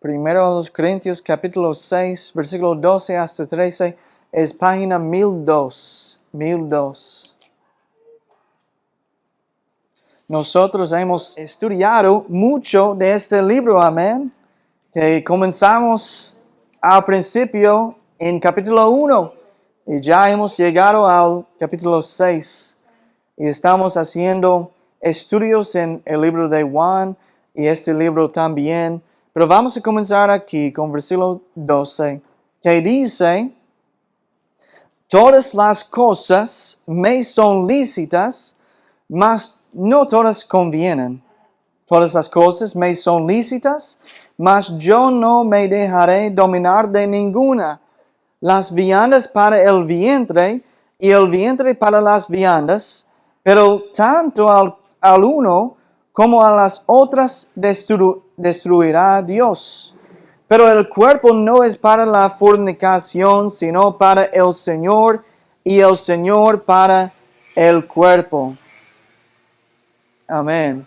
Primero a los Corintios capítulo 6, versículo 12 hasta 13, es página 1002. 1002. Nosotros hemos estudiado mucho de este libro, amén, que comenzamos al principio en capítulo 1 y ya hemos llegado al capítulo 6 y estamos haciendo estudios en el libro de Juan y este libro también. Pero vamos a comenzar aquí con versículo 12, que dice: todas las cosas me son lícitas, mas no todas convienen. Todas las cosas me son lícitas, mas yo no me dejaré dominar de ninguna. Las viandas para el vientre y el vientre para las viandas, pero tanto al uno como a las otras destruirá Dios. Pero el cuerpo no es para la fornicación, sino para el Señor, y el Señor para el cuerpo. Amén.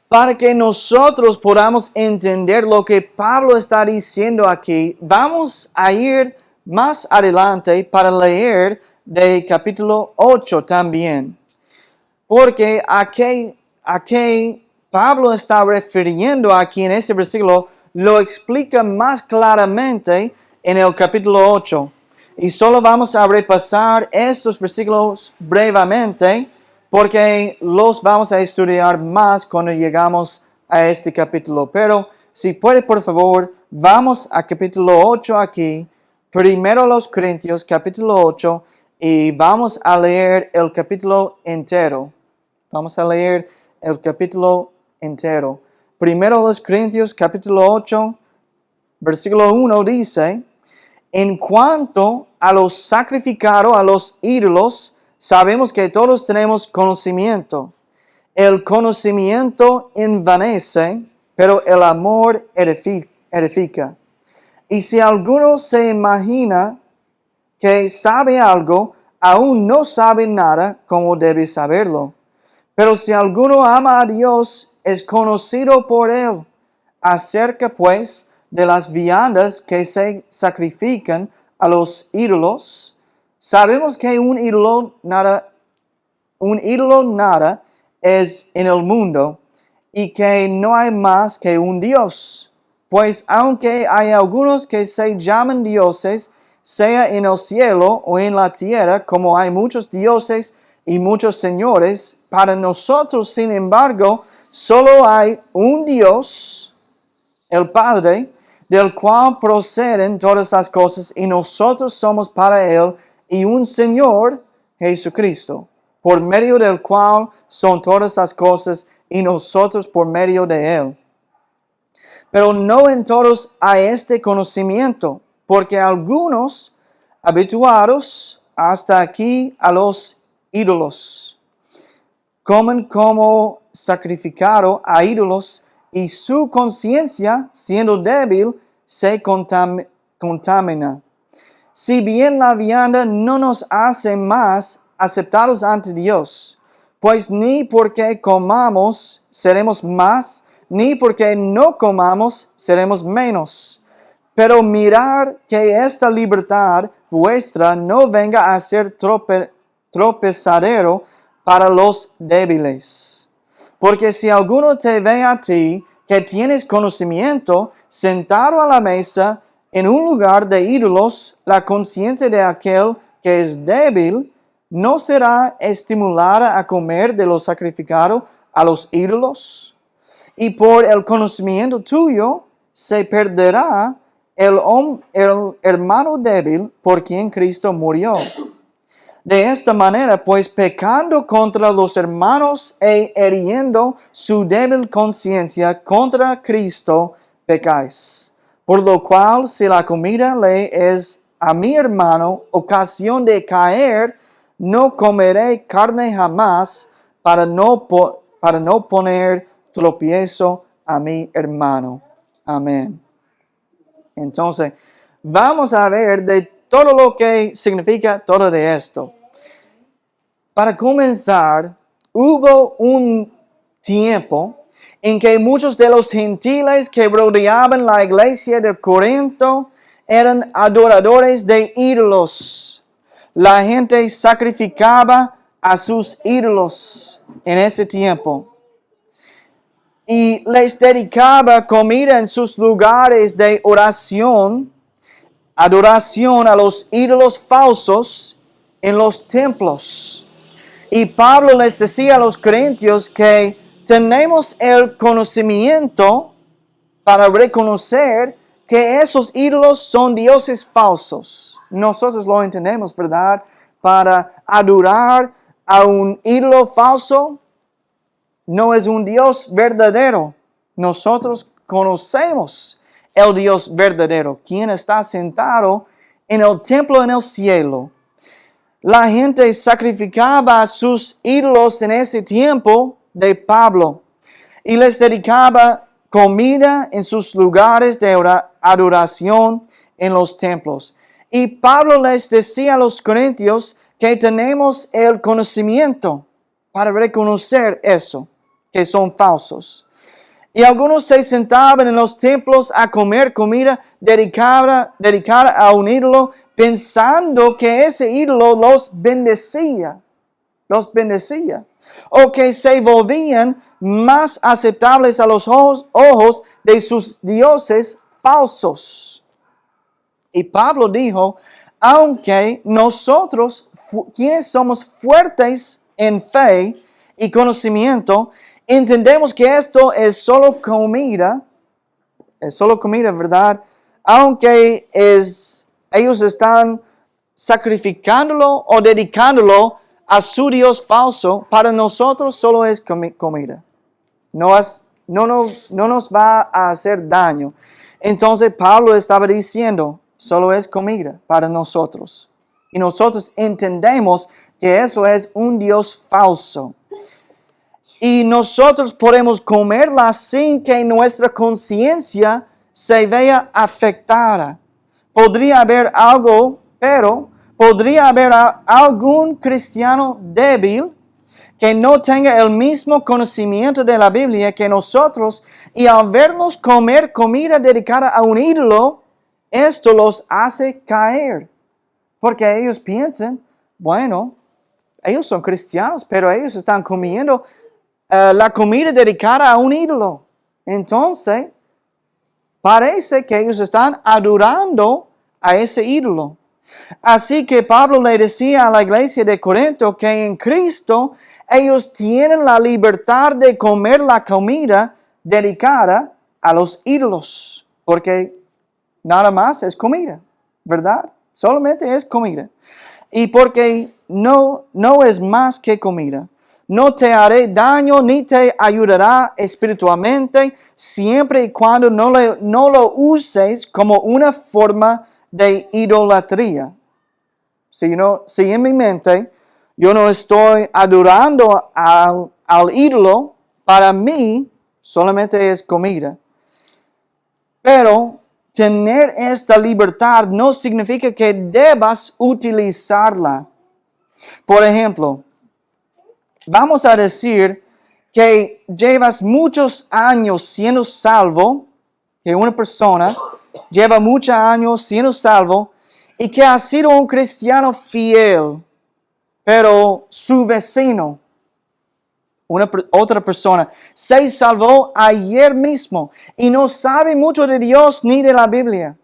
Para que nosotros podamos entender lo que Pablo está diciendo aquí, vamos a ir más adelante para leer de capítulo 8 también. Porque a qué Pablo está refiriendo aquí en ese versículo lo explica más claramente en el capítulo 8. Y solo vamos a repasar estos versículos brevemente, porque los vamos a estudiar más cuando llegamos a este capítulo. Pero si puede, por favor, vamos a capítulo 8 aquí, primero los Corintios, capítulo 8, y vamos a leer el capítulo entero. Vamos a leer el capítulo entero. Primero los Corintios, capítulo 8, versículo 1 dice: en cuanto a lo sacrificado a los ídolos, sabemos que todos tenemos conocimiento. El conocimiento envanece, pero el amor edifica. Y si alguno se imagina que sabe algo, aún no sabe nada como debe saberlo. Pero si alguno ama a Dios, es conocido por él. Acerca pues de las viandas que se sacrifican a los ídolos, sabemos que un ídolo nada es en el mundo, y que no hay más que un Dios. Pues aunque hay algunos que se llaman dioses, sea en el cielo o en la tierra, como hay muchos dioses y muchos señores, para nosotros, sin embargo, solo hay un Dios, el Padre, del cual proceden todas las cosas, y nosotros somos para Él, y un Señor, Jesucristo, por medio del cual son todas las cosas, y nosotros por medio de Él. Pero no en todos hay este conocimiento, porque algunos, habituados hasta aquí a los ídolos, comen como sacrificado a ídolos, y su conciencia, siendo débil, se contamina. Si bien la vianda no nos hace más aceptados ante Dios, pues ni porque comamos seremos más, ni porque no comamos seremos menos. Pero mirad que esta libertad vuestra no venga a ser tropezadero para los débiles. Porque si alguno te ve a ti, que tienes conocimiento, sentado a la mesa, en un lugar de ídolos, la conciencia de aquel que es débil no será estimulada a comer de lo sacrificado a los ídolos. Y por el conocimiento tuyo se perderá el hermano débil por quien Cristo murió. De esta manera, pues pecando contra los hermanos e hiriendo su débil conciencia contra Cristo, pecáis. Por lo cual, si la comida le es a mi hermano ocasión de caer, no comeré carne jamás para no poner tropiezo a mi hermano. Amén. Entonces, vamos a ver de todo lo que significa todo de esto. Para comenzar, hubo un tiempo en que muchos de los gentiles que rodeaban la iglesia de Corinto eran adoradores de ídolos. La gente sacrificaba a sus ídolos en ese tiempo y les dedicaba comida en sus lugares de oración, adoración a los ídolos falsos en los templos. Y Pablo les decía a los corintios que tenemos el conocimiento para reconocer que esos ídolos son dioses falsos. Nosotros lo entendemos, ¿verdad? Para adorar a un ídolo falso, no es un Dios verdadero. Nosotros conocemos el Dios verdadero, quien está sentado en el templo en el cielo. La gente sacrificaba a sus ídolos en ese tiempo de Pablo y les dedicaba comida en sus lugares de adoración en los templos. Y Pablo les decía a los corintios que tenemos el conocimiento para reconocer eso, que son falsos. Y algunos se sentaban en los templos a comer comida dedicada a un ídolo, pensando que ese ídolo los bendecía. O que se volvían más aceptables a los ojos de sus dioses falsos. Y Pablo dijo, aunque nosotros, quienes somos fuertes en fe y conocimiento, entendemos que esto es solo comida, ¿verdad? Aunque ellos están sacrificándolo o dedicándolo a su Dios falso, para nosotros solo es comida. No nos va a hacer daño. Entonces Pablo estaba diciendo, solo es comida para nosotros. Y nosotros entendemos que eso es un Dios falso. Y nosotros podemos comerla sin que nuestra conciencia se vea afectada. Podría haber algún cristiano débil que no tenga el mismo conocimiento de la Biblia que nosotros, y al vernos comer comida dedicada a un ídolo, esto los hace caer. Porque ellos piensan, bueno, ellos son cristianos, pero ellos están comiendo la comida dedicada a un ídolo. Entonces, parece que ellos están adorando a ese ídolo. Así que Pablo le decía a la iglesia de Corinto que en Cristo ellos tienen la libertad de comer la comida dedicada a los ídolos. Porque nada más es comida, ¿verdad? Solamente es comida. Y porque no es más que comida. No te haré daño ni te ayudará espiritualmente siempre y cuando no lo uses como una forma de idolatría. Si en mi mente yo no estoy adorando al ídolo, para mí solamente es comida. Pero tener esta libertad no significa que debas utilizarla. Por ejemplo, vamos a decir que llevas muchos años siendo salvo, que una persona lleva muchos años siendo salvo y que ha sido un cristiano fiel, pero su vecino, otra persona, se salvó ayer mismo y no sabe mucho de Dios ni de la Biblia.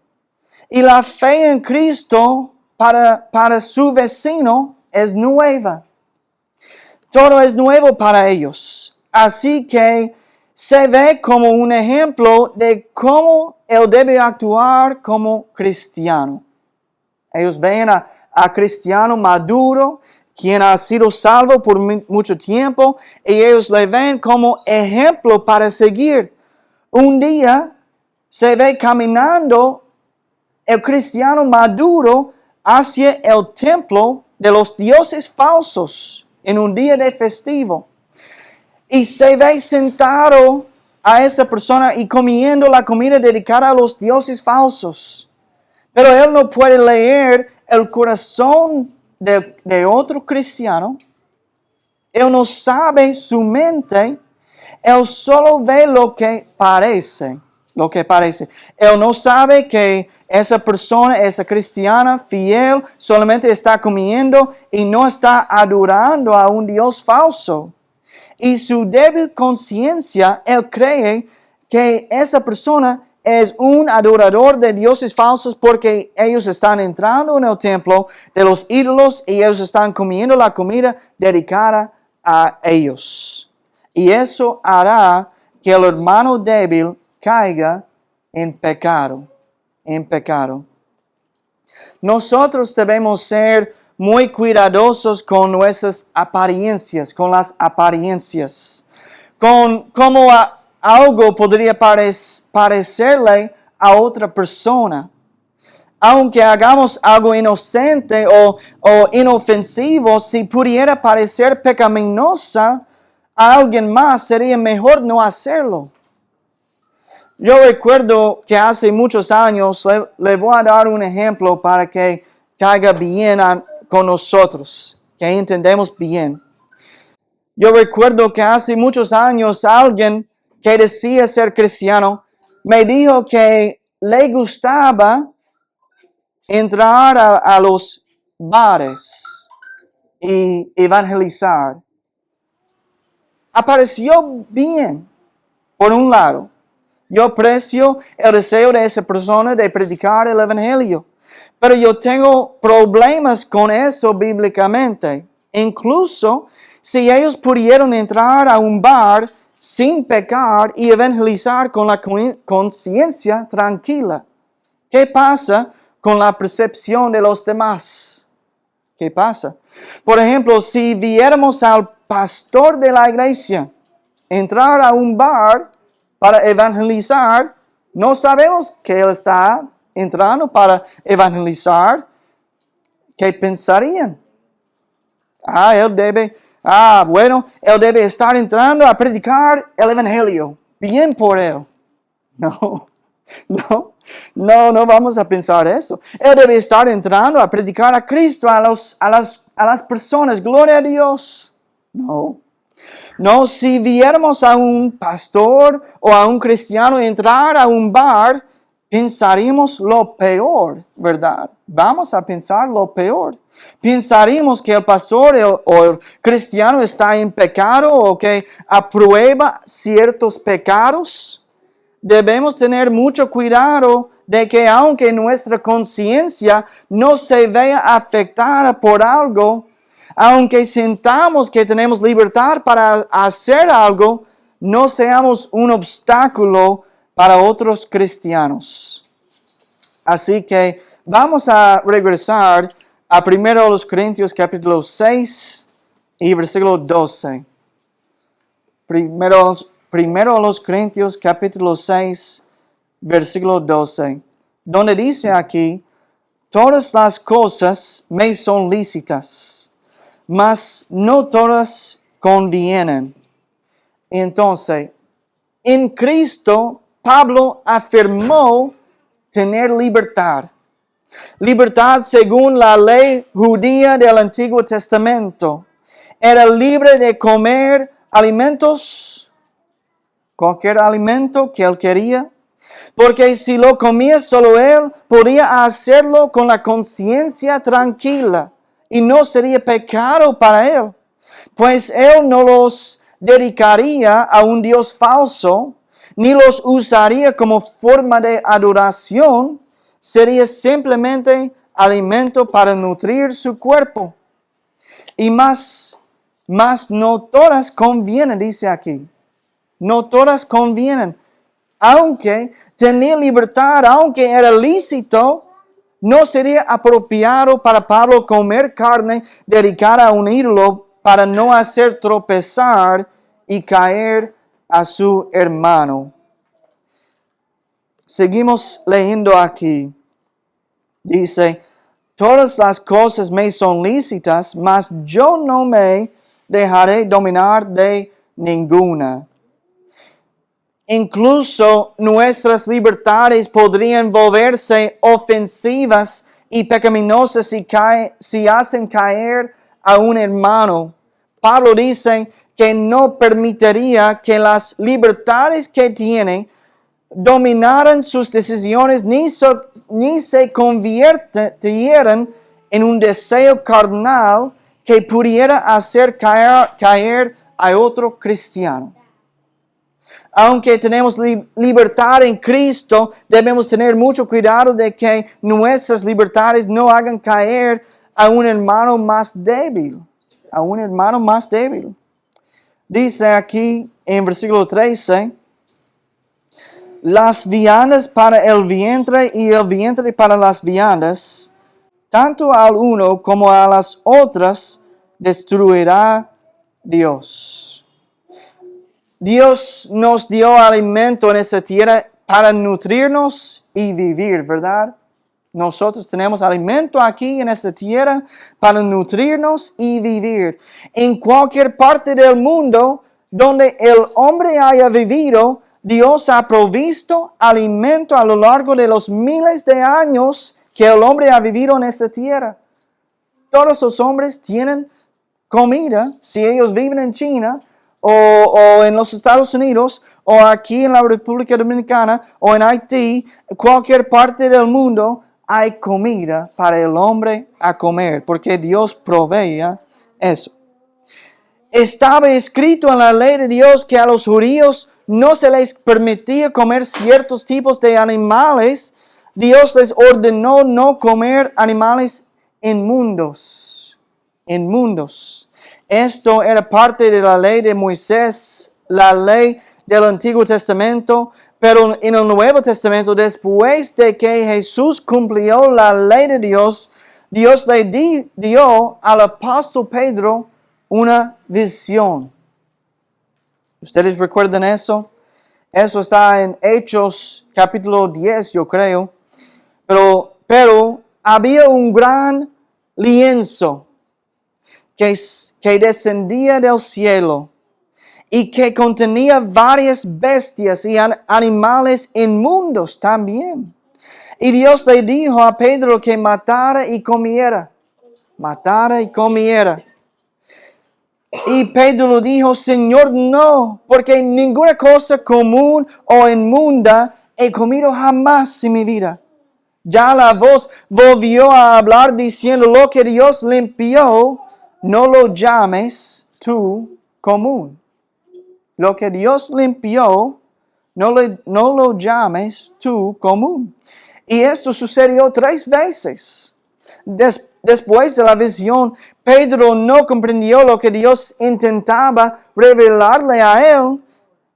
Y la fe en Cristo para su vecino es nueva. Todo es nuevo para ellos. Así que se ve como un ejemplo de cómo él debe actuar como cristiano. Ellos ven a cristiano maduro, quien ha sido salvo por mucho tiempo, y ellos le ven como ejemplo para seguir. Un día se ve caminando el cristiano maduro hacia el templo de los dioses falsos en un día de festivo. Y se ve sentado a esa persona y comiendo la comida dedicada a los dioses falsos. Pero él no puede leer el corazón de otro cristiano. Él no sabe su mente. Él solo ve lo que parece. Él no sabe que esa persona, esa cristiana fiel, solamente está comiendo y no está adorando a un Dios falso. Y su débil conciencia, él cree que esa persona es un adorador de dioses falsos porque ellos están entrando en el templo de los ídolos y ellos están comiendo la comida dedicada a ellos. Y eso hará que el hermano débil caiga en pecado. Nosotros debemos ser muy cuidadosos con nuestras apariencias, con las apariencias. Con cómo algo podría parecerle a otra persona. Aunque hagamos algo inocente o inofensivo, si pudiera parecer pecaminosa a alguien más, sería mejor no hacerlo. Yo recuerdo que hace muchos años, le voy a dar un ejemplo para que caiga bien con nosotros, que entendemos bien. Yo recuerdo que hace muchos años alguien que decía ser cristiano me dijo que le gustaba entrar a los bares y evangelizar. Apareció bien, por un lado. Yo aprecio el deseo de esa persona de predicar el evangelio. Pero yo tengo problemas con eso bíblicamente. Incluso si ellos pudieron entrar a un bar sin pecar y evangelizar con la conciencia tranquila. ¿Qué pasa con la percepción de los demás? ¿Qué pasa? Por ejemplo, si viéramos al pastor de la iglesia entrar a un bar para evangelizar, no sabemos que él está entrando para evangelizar. ¿Qué pensarían? Él debe estar entrando a predicar el evangelio. Bien por él. No vamos a pensar eso. Él debe estar entrando a predicar a Cristo, a las personas. Gloria a Dios. No, si viéramos a un pastor o a un cristiano entrar a un bar, pensaríamos lo peor, ¿verdad? Vamos a pensar lo peor. Pensaríamos que el pastor o el cristiano está en pecado o que aprueba ciertos pecados. Debemos tener mucho cuidado de que aunque nuestra conciencia no se vea afectada por algo, aunque sintamos que tenemos libertad para hacer algo, no seamos un obstáculo para otros cristianos. Así que vamos a regresar a 1 Corintios capítulo 6 y versículo 12. Primero Corintios capítulo 6, versículo 12, donde dice aquí, todas las cosas me son lícitas, mas no todas convienen. Entonces, en Cristo, Pablo afirmó tener libertad. Libertad según la ley judía del Antiguo Testamento. Era libre de comer alimentos, cualquier alimento que él quería. Porque si lo comía solo él, podía hacerlo con la conciencia tranquila y no sería pecado para él. Pues él no los dedicaría a un Dios falso, ni los usaría como forma de adoración. Sería simplemente alimento para nutrir su cuerpo. Y más no todas convienen, dice aquí. No todas convienen. Aunque tenía libertad, aunque era lícito, no sería apropiado para Pablo comer carne dedicada a un ídolo para no hacer tropezar y caer a su hermano. Seguimos leyendo aquí. Dice, todas las cosas me son lícitas, mas yo no me dejaré dominar de ninguna. Incluso nuestras libertades podrían volverse ofensivas y pecaminosas si hacen caer a un hermano. Pablo dice, que no permitiría que las libertades que tiene dominaran sus decisiones ni se convirtieran en un deseo carnal que pudiera hacer caer a otro cristiano. Aunque tenemos libertad en Cristo, debemos tener mucho cuidado de que nuestras libertades no hagan caer a un hermano más débil. A un hermano más débil. Dice aquí en versículo 13, las viandas para el vientre y el vientre para las viandas, tanto al uno como a las otras, destruirá Dios. Dios nos dio alimento en esta tierra para nutrirnos y vivir, ¿verdad? Nosotros tenemos alimento aquí en esta tierra para nutrirnos y vivir. En cualquier parte del mundo donde el hombre haya vivido, Dios ha provisto alimento a lo largo de los miles de años que el hombre ha vivido en esta tierra. Todos los hombres tienen comida, si ellos viven en China, o en los Estados Unidos, o aquí en la República Dominicana, o en Haití, cualquier parte del mundo, hay comida para el hombre a comer, porque Dios proveía eso. Estaba escrito en la ley de Dios que a los judíos no se les permitía comer ciertos tipos de animales. Dios les ordenó no comer animales inmundos. Inmundos. Esto era parte de la ley de Moisés, la ley del Antiguo Testamento, pero en el Nuevo Testamento, después de que Jesús cumplió la ley de Dios, Dios le dio al apóstol Pedro una visión. ¿Ustedes recuerdan eso? Eso está en Hechos capítulo 10, yo creo. Pero había un gran lienzo que descendía del cielo y que contenía varias bestias y animales inmundos también. Y Dios le dijo a Pedro que matara y comiera. Matara y comiera. Y Pedro dijo, Señor, no, porque ninguna cosa común o inmunda he comido jamás en mi vida. Ya la voz volvió a hablar diciendo, lo que Dios limpió, no lo llames tú común. Lo que Dios limpió, no lo llames tú común. Y esto sucedió 3 veces. Después de la visión, Pedro no comprendió lo que Dios intentaba revelarle a él,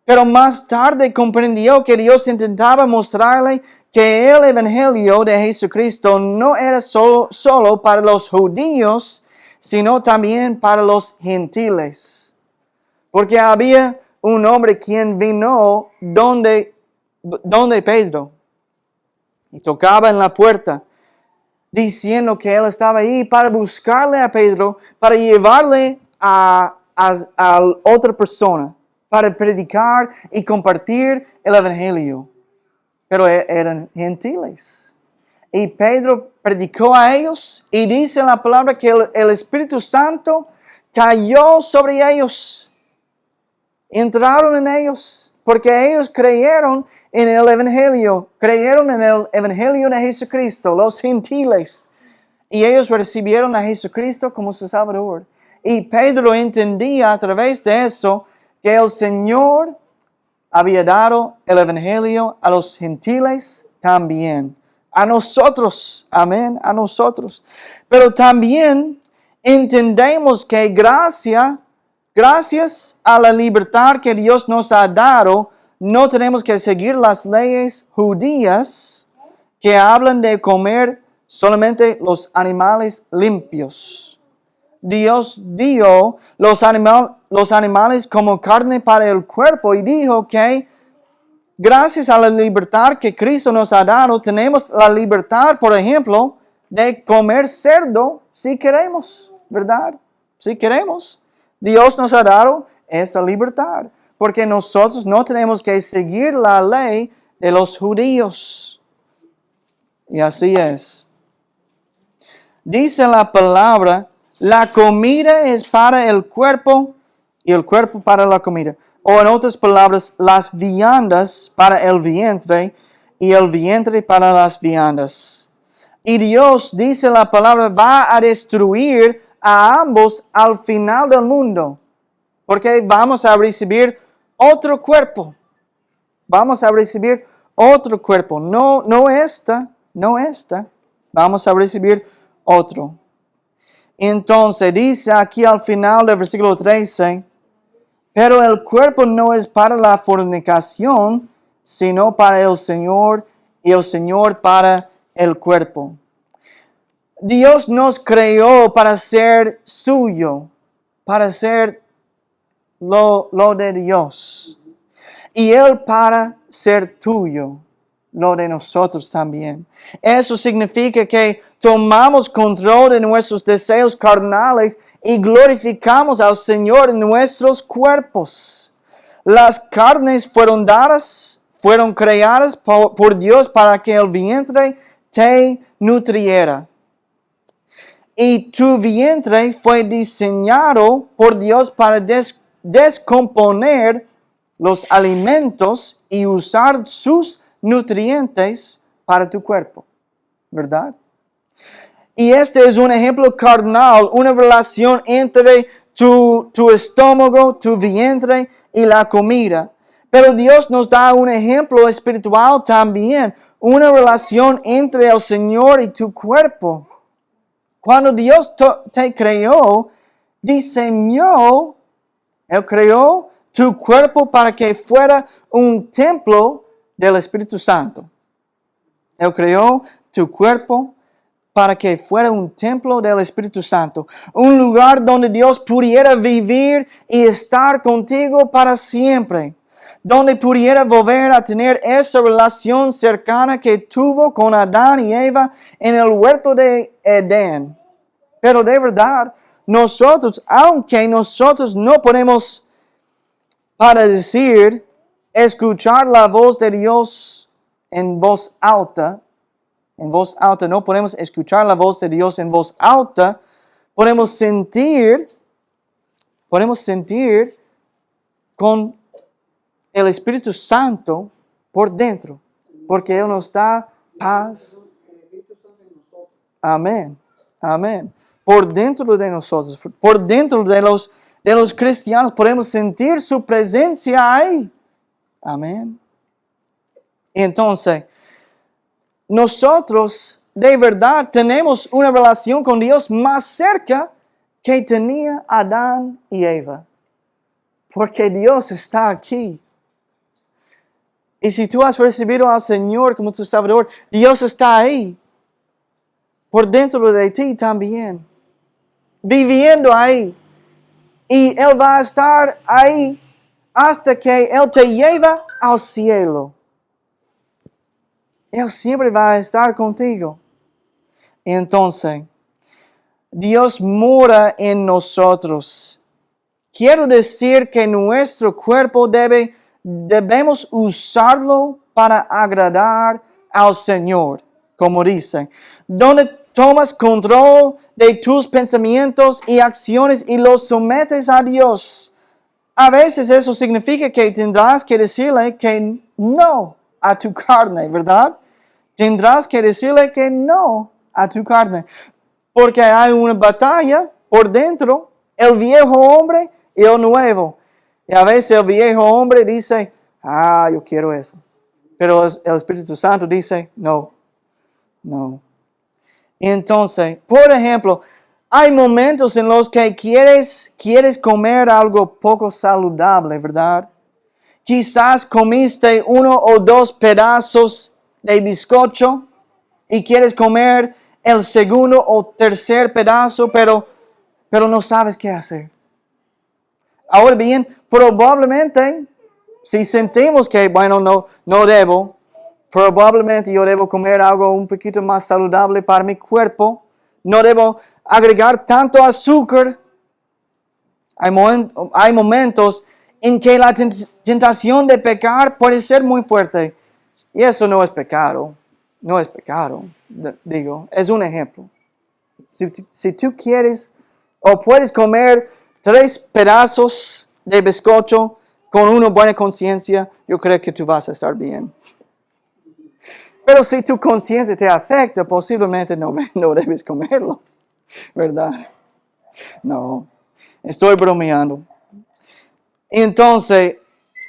pero más tarde comprendió que Dios intentaba mostrarle que el Evangelio de Jesucristo no era solo para los judíos, sino también para los gentiles. Porque había un hombre quien vino donde Pedro y tocaba en la puerta, diciendo que él estaba ahí para buscarle a Pedro, para llevarle a otra persona, para predicar y compartir el Evangelio. Pero eran gentiles. Y Pedro predicó a ellos y dice en la palabra que el Espíritu Santo cayó sobre ellos. Entraron en ellos porque ellos creyeron en el Evangelio, creyeron en el Evangelio de Jesucristo, los gentiles. Y ellos recibieron a Jesucristo como su Salvador. Y Pedro entendía a través de eso que el Señor había dado el Evangelio a los gentiles también. A nosotros, amén, a nosotros. Pero también entendemos que gracias a la libertad que Dios nos ha dado, no tenemos que seguir las leyes judías que hablan de comer solamente los animales limpios. Dios dio los animales como carne para el cuerpo y dijo que gracias a la libertad que Cristo nos ha dado, tenemos la libertad, por ejemplo, de comer cerdo si queremos, ¿verdad? Si queremos. Dios nos ha dado esa libertad, porque nosotros no tenemos que seguir la ley de los judíos. Y así es. Dice la palabra, la comida es para el cuerpo y el cuerpo para la comida. O en otras palabras, las viandas para el vientre y el vientre para las viandas. Y Dios, dice la palabra, va a destruir a ambos al final del mundo. Porque vamos a recibir otro cuerpo. Vamos a recibir otro cuerpo. No esta. Vamos a recibir otro. Entonces dice aquí al final del versículo 13, pero el cuerpo no es para la fornicación, sino para el Señor y el Señor para el cuerpo. Dios nos creó para ser suyo, para ser lo de Dios. Y Él para ser tuyo, lo de nosotros también. Eso significa que tomamos control de nuestros deseos carnales y glorificamos al Señor en nuestros cuerpos. Las carnes fueron dadas, fueron creadas por Dios para que el vientre te nutriera. Y tu vientre fue diseñado por Dios para descomponer los alimentos y usar sus nutrientes para tu cuerpo, ¿verdad? Y este es un ejemplo carnal, una relación entre tu estómago, tu vientre y la comida. Pero Dios nos da un ejemplo espiritual también, una relación entre el Señor y tu cuerpo. Cuando Dios te creó, diseñó, Él creó tu cuerpo para que fuera un templo del Espíritu Santo. Él creó tu cuerpo para que fuera un templo del Espíritu Santo. Un lugar donde Dios pudiera vivir y estar contigo para siempre. Donde pudiera volver a tener esa relación cercana que tuvo con Adán y Eva en el huerto de Edén. Pero de verdad, nosotros, aunque nosotros no podemos, para decir, escuchar la voz de Dios en voz alta, no podemos escuchar la voz de Dios en voz alta, podemos sentir con el Espíritu Santo por dentro, porque Él nos da paz. Amén, amén. Por dentro de nosotros, por dentro de los cristianos, podemos sentir su presencia ahí. Amén. Entonces, nosotros de verdad tenemos una relación con Dios más cerca que tenía Adán y Eva. Porque Dios está aquí. Y si tú has recibido al Señor como tu Salvador, Dios está ahí. Por dentro de ti también. Viviendo ahí. Y Él va a estar ahí hasta que Él te lleva al cielo. Él siempre va a estar contigo. Entonces, Dios mora en nosotros. Quiero decir que nuestro cuerpo debemos usarlo para agradar al Señor, como dice. Donde tomas control de tus pensamientos y acciones y los sometes a Dios. A veces eso significa que tendrás que decirle que no a tu carne, ¿verdad? Tendrás que decirle que no a tu carne. Porque hay una batalla por dentro, el viejo hombre y el nuevo. Y a veces el viejo hombre dice, yo quiero eso. Pero el Espíritu Santo dice, no. Entonces, por ejemplo, hay momentos en los que quieres comer algo poco saludable, ¿verdad? Quizás comiste 1 o 2 pedazos de bizcocho y quieres comer el segundo o tercer pedazo, pero no sabes qué hacer. Ahora bien, probablemente, si sentimos que, no debo, probablemente yo debo comer algo un poquito más saludable para mi cuerpo. No debo agregar tanto azúcar. Hay momentos en que la tentación de pecar puede ser muy fuerte. Y eso no es pecado. No es pecado. Digo, es un ejemplo. Si tú quieres o puedes comer 3 pedazos de bizcocho con una buena conciencia, yo creo que tú vas a estar bien. Pero si tu conciencia te afecta, posiblemente no debes comerlo, ¿verdad? No, estoy bromeando. Entonces,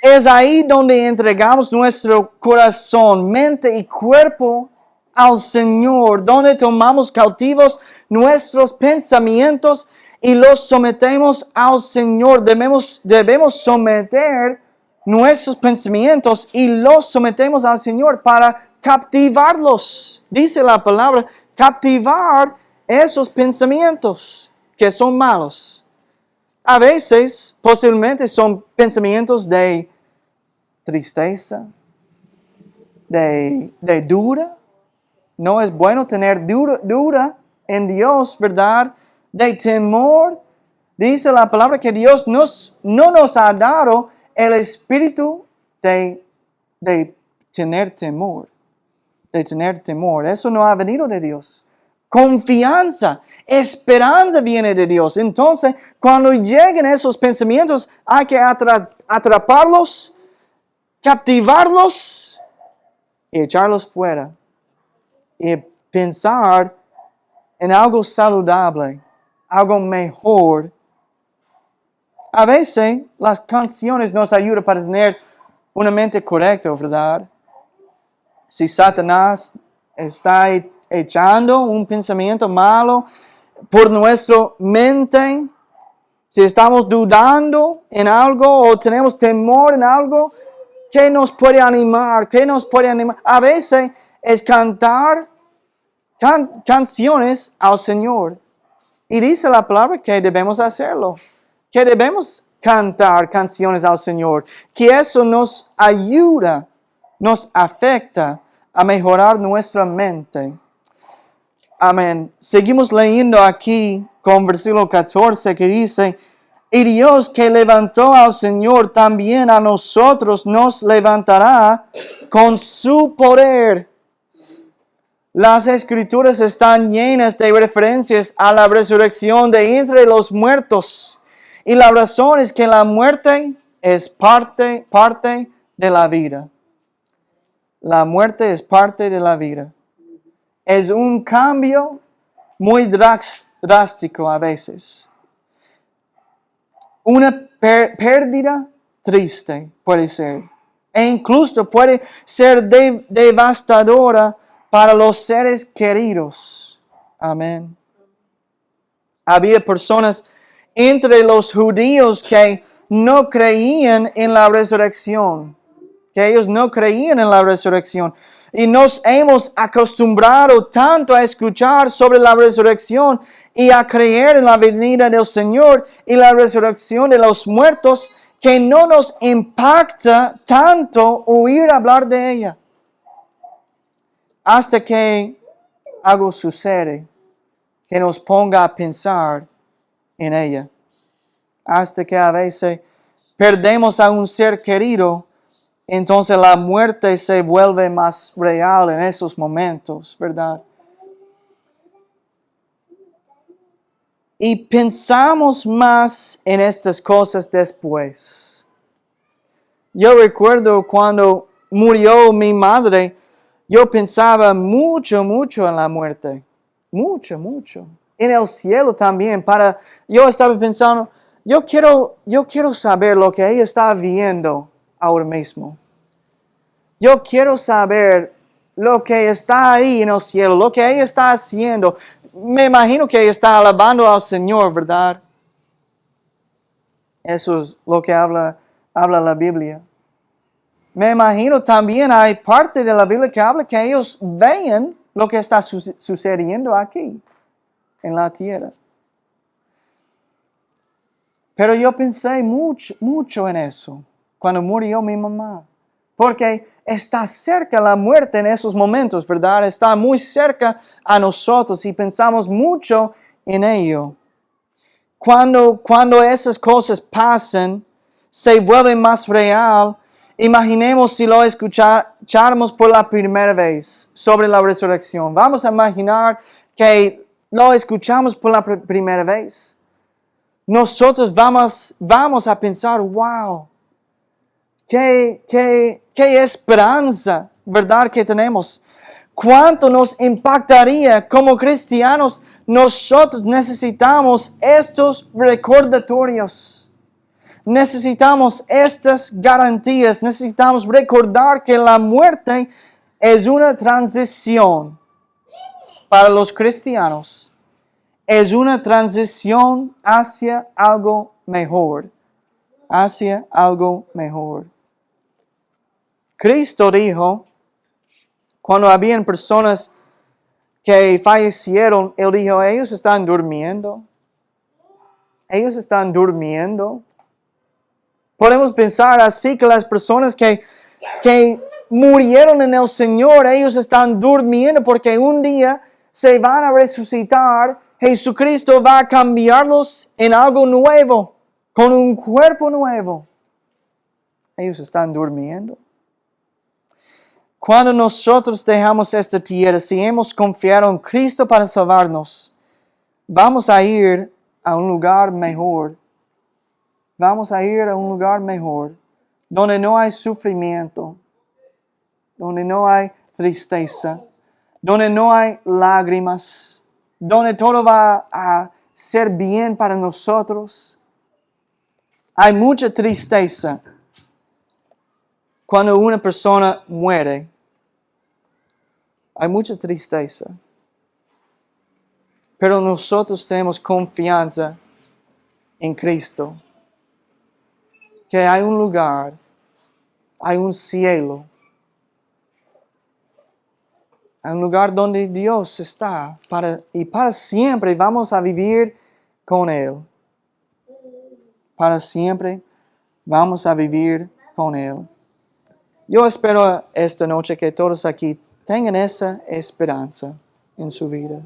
es ahí donde entregamos nuestro corazón, mente y cuerpo al Señor, donde tomamos cautivos nuestros pensamientos y los sometemos al Señor. Debemos someter nuestros pensamientos y los sometemos al Señor para captivarlos. Dice la palabra, captivar esos pensamientos que son malos. A veces, posiblemente, son pensamientos de tristeza, de duda. No es bueno tener duda en Dios, ¿verdad? De temor. Dice la palabra que Dios no nos ha dado el espíritu de tener temor. De tener temor. Eso no ha venido de Dios. Confianza, esperanza viene de Dios. Entonces, cuando lleguen esos pensamientos, hay que atraparlos, captivarlos y echarlos fuera. Y pensar en algo saludable, algo mejor. A veces las canciones nos ayudan para tener una mente correcta, ¿verdad? Si Satanás está echando un pensamiento malo por nuestra mente, si estamos dudando en algo o tenemos temor en algo, ¿qué nos puede animar? ¿Qué nos puede animar? A veces es cantar canciones al Señor. Y dice la palabra que debemos hacerlo. Que debemos cantar canciones al Señor. Que eso nos ayuda, nos afecta a mejorar nuestra mente. Amén. Seguimos leyendo aquí con versículo 14 que dice, y Dios que levantó al Señor también a nosotros nos levantará con su poder. Las escrituras están llenas de referencias a la resurrección de entre los muertos. Y la razón es que la muerte es parte de la vida. La muerte es parte de la vida. Es un cambio muy drástico a veces. Una pérdida triste puede ser. E incluso puede ser devastadora para los seres queridos. Amén. Había personas entre los judíos que no creían en la resurrección. Que ellos no creían en la resurrección. Y nos hemos acostumbrado tanto a escuchar sobre la resurrección y a creer en la venida del Señor y la resurrección de los muertos que no nos impacta tanto oír hablar de ella. Hasta que algo sucede que nos ponga a pensar en ella. Hasta que a veces perdemos a un ser querido, entonces la muerte se vuelve más real en esos momentos, ¿verdad? Y pensamos más en estas cosas después. Yo recuerdo cuando murió mi madre, yo pensaba mucho en la muerte. Mucho. En el cielo también. Yo estaba pensando, yo quiero saber lo que ella está viendo ahora mismo. Yo quiero saber lo que está ahí en el cielo, lo que ella está haciendo. Me imagino que ella está alabando al Señor, ¿verdad? Eso es lo que habla la Biblia. Me imagino también hay parte de la Biblia que habla que ellos vean lo que está sucediendo aquí, en la tierra. Pero yo pensé mucho en eso cuando murió mi mamá. Porque está cerca la muerte en esos momentos, ¿verdad? Está muy cerca a nosotros y pensamos mucho en ello. Cuando esas cosas pasan, se vuelve más real. Imaginemos si lo escucháramos por la primera vez sobre la resurrección. Vamos a imaginar que lo escuchamos por la primera vez. nosotros vamos a pensar, wow, qué esperanza, ¿verdad? Que tenemos. ¿Cuánto nos impactaría como cristianos? Nosotros necesitamos estos recordatorios. Necesitamos estas garantías. Necesitamos recordar que la muerte es una transición para los cristianos. Es una transición hacia algo mejor. Hacia algo mejor. Cristo dijo, cuando habían personas que fallecieron, Él dijo, ellos están durmiendo. Ellos están durmiendo. Podemos pensar así que las personas que murieron en el Señor, ellos están durmiendo porque un día se van a resucitar. Jesucristo va a cambiarlos en algo nuevo, con un cuerpo nuevo. Ellos están durmiendo. Cuando nosotros dejamos esta tierra, si hemos confiado en Cristo para salvarnos, vamos a ir a un lugar mejor. Vamos a ir a un lugar mejor, donde no hay sufrimiento, donde no hay tristeza, donde no hay lágrimas, donde todo va a ser bien para nosotros. Hay mucha tristeza cuando una persona muere. Hay mucha tristeza. Pero nosotros tenemos confianza en Cristo. Que hay un lugar, hay un cielo. Hay un lugar donde Dios está y para siempre vamos a vivir con Él. Para siempre vamos a vivir con Él. Yo espero esta noche que todos aquí tengan esa esperanza en su vida.